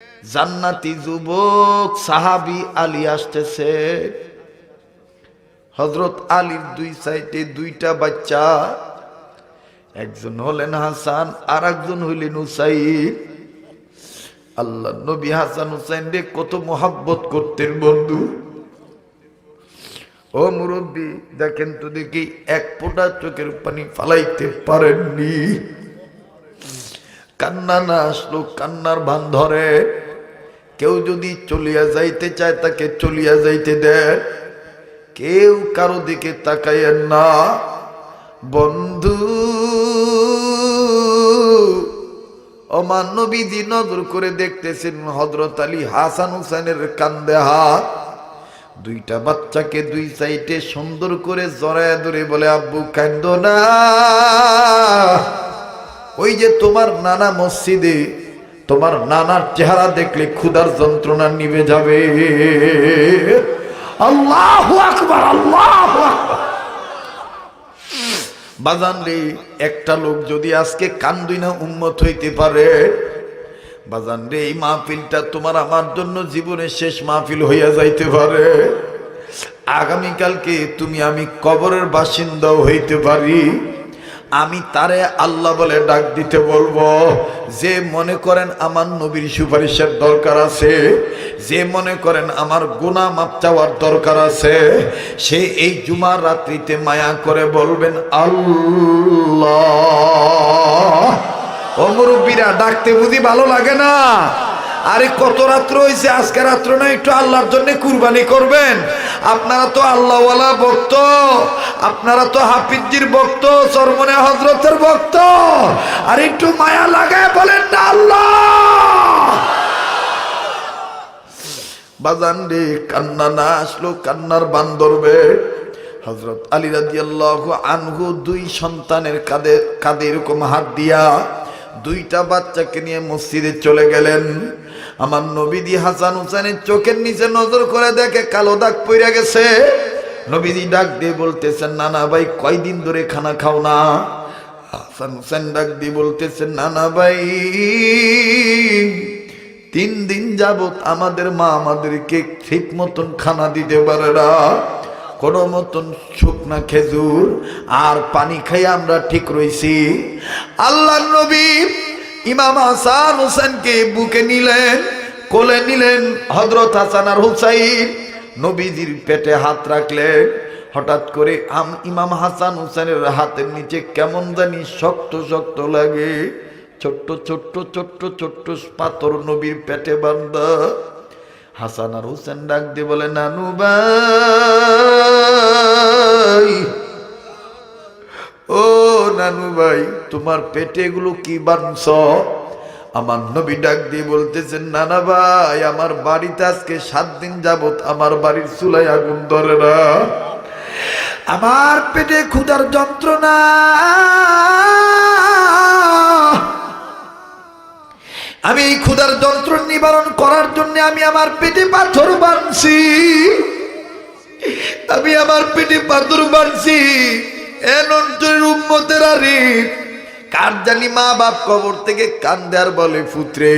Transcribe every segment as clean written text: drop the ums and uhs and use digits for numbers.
জান্নাতি যুবক সাহাবী আলী আসতেছে। হযরত আলীর দুই সাইডে দুইটা বাচ্চা, একজন হলেন হাসান আর একজন হইলেন হুসাইন। আল্লাহ নবী হাসান হুসাইন রে কত মোহাব্বত করতেন বন্ধু। ও মুরব্বী, দেখেন তো দেখি এক ফোঁটা চোখের পানি ফালাইতে পারেননি। কান্না না আসলো, কান্নার ভান ধরে। কেউ যদি চলিয়া যাইতে চায় তাকে চলিয়া যাইতে দেন, কেউ কারো দিকে তাকাইয়েন না। বন্ধু, আমার নবীজি নজর করে দেখতেছেন হযরত আলী হাসান হুসাইনের কান্দে হাত। দুইটা বাচ্চাকে দুই সাইডে সুন্দর করে জড়ায় ধরে বলে, আব্বু কান্দো না, ওই যে তোমার নানা মসজিদে, তোমার নানার চেহারা দেখলে ক্ষুধার যন্ত্রণা নিভে যাবে। আল্লাহু আকবার, আল্লাহু আকবার। বাজান রে, একটা লোক যদি আজকে কান্দুই না উম্মত হইতে পারে, বাজান রে, এই মাহফিলটা তোমার আমার জন্য জীবনের শেষ মাহফিল হইয়া যাইতে পারে। আগামীকালকে তুমি আমি কবরের বাসিন্দাও হইতে পারি। আমি তারে আল্লাহ বলে ডাক দিতে বলবো। যে মনে করেন আমার নবীর সুপারিশের দরকার আছে, যে মনে করেন আমার গুনাহ মাফ চাওয়ার দরকার আছে, সে এই জুমার রাত্রিতে মায়া করে বলবেন আল্লাহ। ও মুরব্বীরা, ডাকতে বুঝি ভালো লাগে না? আরে কত রাত্র হয়েছে, আজকে রাত্র না একটু আল্লাহর জন্য কুরবানি করবেন। আপনারা তো আল্লাহওয়ালা ভক্ত, আপনারা তো হাফিজজির ভক্ত, চরমনে হযরতের ভক্ত। আর একটু মায়া লাগায় বলেন না আল্লাহ। বাজান রে, কান্না না আসলো, কান্নার বান ধরবে। হযরত আলী রাদিয়াল্লাহু আনহু দুই সন্তানের কাঁধে এরকম হাত দিয়া দুইটা বাচ্চাকে নিয়ে মসজিদে চলে গেলেন। আমার নবীজি হাসান হুসাইনের চোখের নিচে নজর করে দেখে কালো দাগ পড়ে গেছে। নবীজি ডাক দিয়ে বলতেছেন, নানা ভাই কয়দিন ধরে খানা খাও না? হাসান হুসাইন ডাক দিয়ে বলতেছেন, নানা ভাই 3 দিন যাবত আমাদের মা আমাদেরকে ঠিক মতন খানা দিতে পারে না। কোনো মতন শুকনা খেজুর আর পানি খাই আমরা ঠিক রয়েছি। আল্লাহর নবী ইমাম হাসান হুসাইনকে বুকে নিলেন, কোলে নিলেন। হযরত হাসান আর হুসাইন নবীজির পেটে হাত রাখলেন। হঠাৎ করে ইমাম হাসান হুসাইনের হাতের নিচে কেমন জানি শক্ত শক্ত লাগে। ছোট্ট ছোট্ট ছোট্ট ছোট্ট পাথর নবীর পেটে বাঁধা। হাসান আর হুসেন ডাক দিয়ে বলে, নানু ভাই, ও নানু ভাই, তোমার পেটে এগুলো কি বাঁধছ? আমার নবী ডাক দিয়ে বলতেছেন, নানা ভাই, আমার বাড়িতে আজকে 7 দিন যাবত আমার বাড়ির চুলায় আগুন ধরে না। আমার পেটে ক্ষুধার যন্ত্রণা, আমি এই ক্ষুধার যন্ত্রণা নিবারণ করার জন্য আমি আমার পেটে পাথর বাঁধছি। আমি আমার পেটে পাথর বাঁধছি। এনন্তের উম্মতেরা রে, কার জানি মা বাপ কবর থেকে কান্দে আর বলে, পুত্রে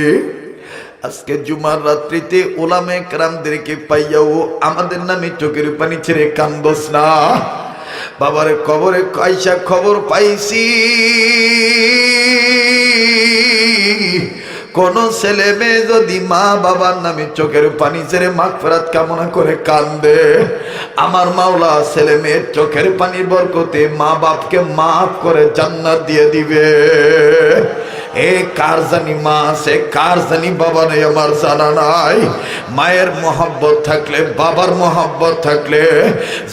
আজকে জুমার রাত্রিতে ওলামে কেরামদেরকে পাইয়াও আমাদের নামে চোখের পানি ছেড়ে কান্দস না। বাবারে কবরে কাইসা খবর পাইছি, কোন ছেলে মেয়ে যদি মা বাবার নামে চোখের পানি ছেড়ে মাগফিরাত কামনা করে কান্দে, আমার মাওলা ছেলে মেয়ের চোখের পানির বরকতে মা বাপকে মাফ করে জান্নাত দিয়ে দিবে। এ কার জানি মা আছে, কার জানি বাবা নেই, আমার জানা নাই। মায়ের মোহাব্বত থাকলে, বাবার মোহাব্বত থাকলে,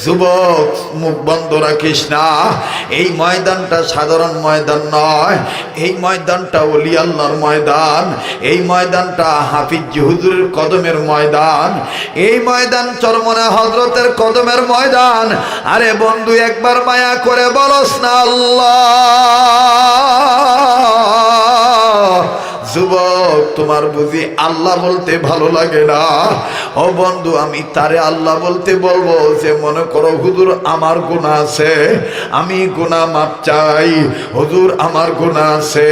যুবক মুখ বন্ধ রাখিস না। এই ময়দানটা সাধারণ ময়দান নয়, এই ময়দানটা ওলি আল্লাহর ময়দান, এই ময়দানটা হাফিজ হুজুরের কদমের ময়দান, এই ময়দান চরমনে হযরতের কদমের ময়দান। আরে বন্ধু, একবার মায়া করে বলস না আল্লাহ। যুবক তোমার বুঝি আল্লাহ বলতে ভালো লাগে না? ও বন্ধু, আমি তারে আল্লাহ বলতে বলবো যে মনে করো হুজুর আমার গুনাহ আছে, আমি গুনাহ মাপ চাই, হুজুর আমার গুনাহ আছে।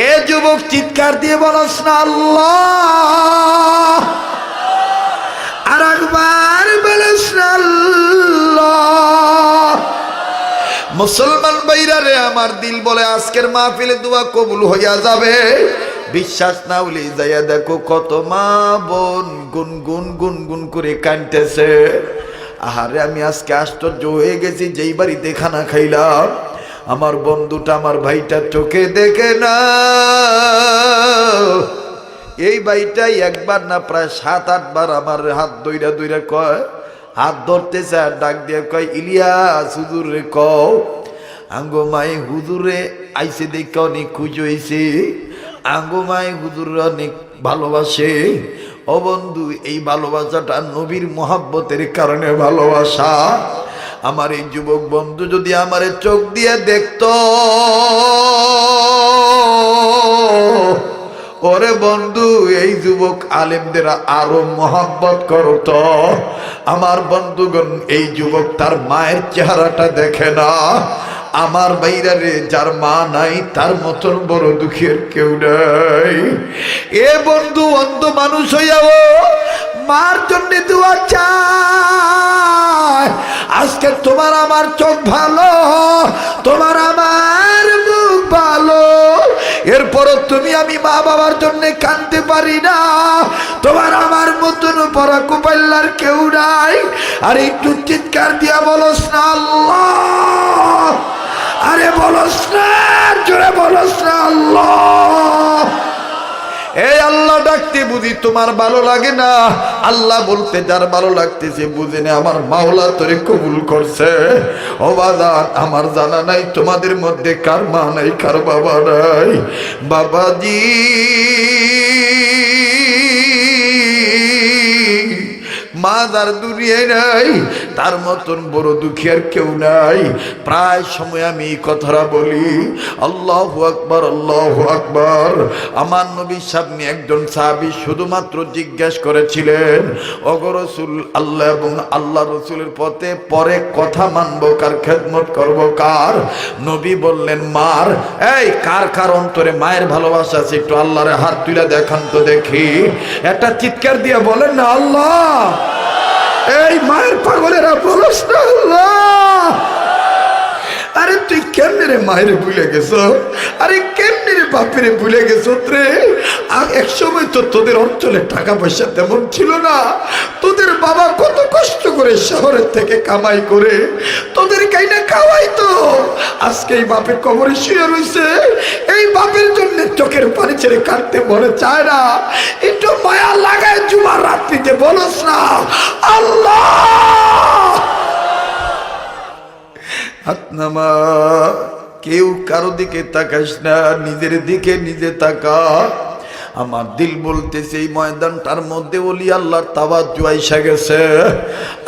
এ যুবক চিৎকার দিয়ে বলস না আল্লাহ, আর একবার বলস না আল্লাহ। মুসলমান ভাইরা রে, আমার দিল বলে আজকের মাহফিলে দোয়া কবুল হইয়া যাবে। বিশ্বাস না হলে যাইয়া দেখো কত মা বোন গুনগুন গুনগুন করে কাঁদতেছে। আহারে, আমি আজকে আশ্চর্য হয়ে গেছি, যেই বাড়িতে খানা খাইলাম আমার বন্ধুটা আমার ভাইটা চোখে দেখে না। এই ভাইটাই একবার না প্রায় 7-8 বার আমার হাত দইরা দইরা কয়, হাত ধরতেছে আর ডাক দিয়ে কয়, ইলিয়াস হুজুর রে কও। আঙ্গো মাই হুজুরে আইসে দেখে অনেক খুশি হয়েছে, আঙ্গো মাই হুজুর অনেক ভালোবাসে। ও বন্ধু, এই ভালোবাসাটা নবীর মোহাব্বতের কারণে ভালোবাসা। আমার এই যুবক বন্ধু যদি আমারে চোখ দিয়ে দেখতো, ওরে বন্ধু, এই যুবক আলেমদের আরো মোহাব্বত করত। আমার বন্ধুগণ, এই যুবক তার মায়ের চেহারাটা দেখে না। আমার বাইরা রে, যার মা নাই তার মতন বড় দুঃখের কেউ নাই। এ বন্ধু, অন্ধ মানুষ হইয়াও মার জন্য দোয়া চায়। আজকে তোমার আমার চোখ ভালো, তোমার আমার মুখ ভালো, এরপরও তুমি আমি মা বাবার জন্য কাঁদতে পারি না। তোমার আমার মতন পরা কুপাল্লার কেউ নাই। আর একটু চিৎকার দিয়া বলস না আল্লাহ, আরে বলস না, জোরে বলস না আল্লাহ। এই আল্লাহ ডাকতে বুঝি তোমার ভালো লাগে না? আল্লাহ বলতে যার ভালো লাগতেছে বুঝে না আমার মাওলা তোরে কবুল করছে। ও বাজান, আমার জানা নাই তোমাদের মধ্যে কার মা নাই, কার বাবা নাই। বাবাজি, মা যার দুনিয়ায় নাই তার মতন বড় দুঃখী আর কেউ নাই। প্রায় সময় আমি এই কথাটা বলি, আল্লাহু আকবার, আল্লাহু আকবার। আমার নবী সামনে একজন সাহাবী শুধুমাত্র জিজ্ঞাসা করেছিলেন, ওগো রাসূল, আল্লাহ এবং আল্লাহ রাসূলের পথে পরে কথা মানবো কার, খেদমত করব কার? নবী বললেন মার। এই কার কার অন্তরে মায়ের ভালোবাসা আছে একটু আল্লাহরে হাত তুলে দেখান তো দেখি। একটা চিৎকার দিয়ে বলেন না আল্লাহ। এই মায়ের পাগলেরা বলস না আল্লাহ। আরে তুই কেমনে রে মায়ের ভুলে গেছো? আরে কেমনে রে বাপেরে ভুলে গেছো রে? আর এক সময় তো তোদের অঞ্চলে টাকা পয়সা তেমন ছিল না। তোদের বাবা কত কষ্ট করে শহরের থেকে কামাই করে তোদের কাইনা খাওয়াইতো। আজকে এই বাপের কবরে শুয়ে রয়েছে, এই বাপের জন্য চোখের পানি ছেড়ে কাটতে মনে চায় না। একটু মায়া লাগায় জুমার রাত্রিতে বলস না আল্লাহ। হাত নামা, কেউ কারো দিকে তাকাস না, নিজের দিকে নিজে তাকা। আমার দিল বলতেছে এই ময়দানটার মধ্যে ওলি আল্লাহর তাওয়াজ্জু আইসা গেছে,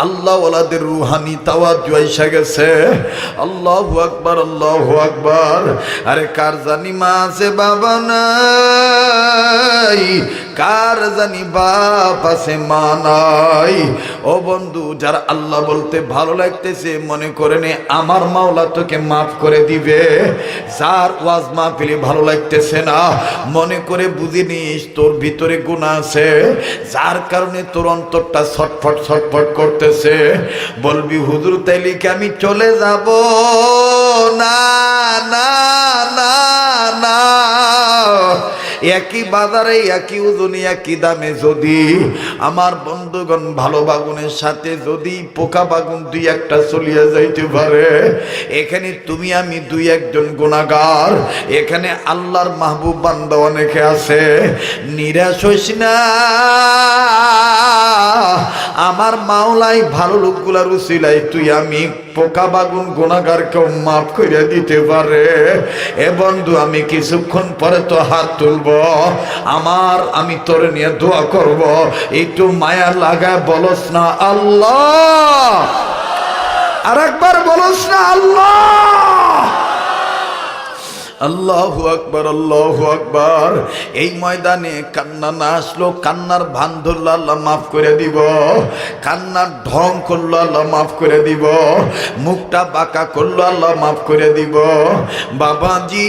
আল্লাহ ওয়ালাদের রুহানি তাওয়াজ্জু আইসা গেছে। আল্লাহু আকবার, আল্লাহু আকবার। আরে কার জানি মা আছে বাবা নাই, কার জানি বাপ আছে মা নাই। ও বন্ধু, যারা আল্লাহ বলতে ভালো লাগতেছে মনে করে নে আমার মাওলা তোকে মাফ করে দিবে। যার ওয়াজ মাহফিলে ভালো লাগতেছে না মনে করে বুঝিনি তোর ভিতরে গুনাহ আছে, যার কারণে তোর অন্তরটা ছটফট ছটফট করতেছে। বলবি হুজুর তাইলে কি আমি চলে যাব? না না না না, একই বাজারে একই ওজনে একই দামে যদি আমার বন্ধুগণ ভালো বাগুনের সাথে যদি পোকা বাগুন দুই একটা চলিয়া যাইতে পারে, এখানে তুমি আমি দুই একজন গুনাহগার, এখানে আল্লাহর মাহবুব বান্দা অনেকে আছে। নিরাশ হইস না, আমার মাওলাই ভালো লোকগুলার উসিলাই তুই আমি পোকা বাগুন গুনাহগারকেও মাফ করে দিতে পারে। এ বন্ধু, আমি কিছুক্ষণ পরে তো হাত তুলব, আমি তোর নিয়ে দোয়া করব, একটু মায়া লাগায় বলস না আল্লাহ। আর একবার বলস না আল্লাহ। আল্লাহু আকবার, আল্লাহু আকবার। এই ময়দানে কান্না না আসলো, কান্নার ভান ধরলো আল্লাহ মাফ করে দিব, কান্নার ঢং করলো আল্লাহ মাফ করে দিব, মুখটা বাঁকা করলো আল্লাহ মাফ করে দিব। বাবাজি,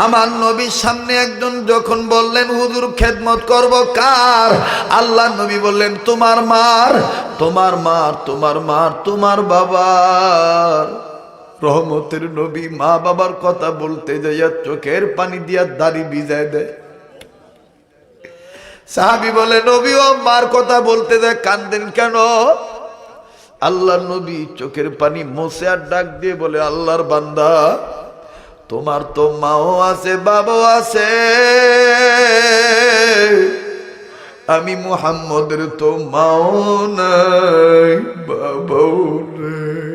আমার নবীর সামনে একজন যখন বললেন হুজুর খেদমত করব কার, আল্লাহ নবী বললেন তোমার মার, তোমার মার, তোমার মার, তোমার বাবার। রহমতের নবী মা বাবার কথা বলতে যাইয়া চোখের পানি দিয়া দাড়ি ভিজায় দেয়। সাহাবী বলে নবী ও মার কথা বলতে যায় কান্দেন কেন? আল্লাহ নবী চোখের পানি মুছে আর ডাক দিয়ে বলে আল্লাহর বান্দা, তোমার তো মাও আছে বাবাও আছে, আমি মুহাম্মদের তো মাও নাই বাবাও নাই।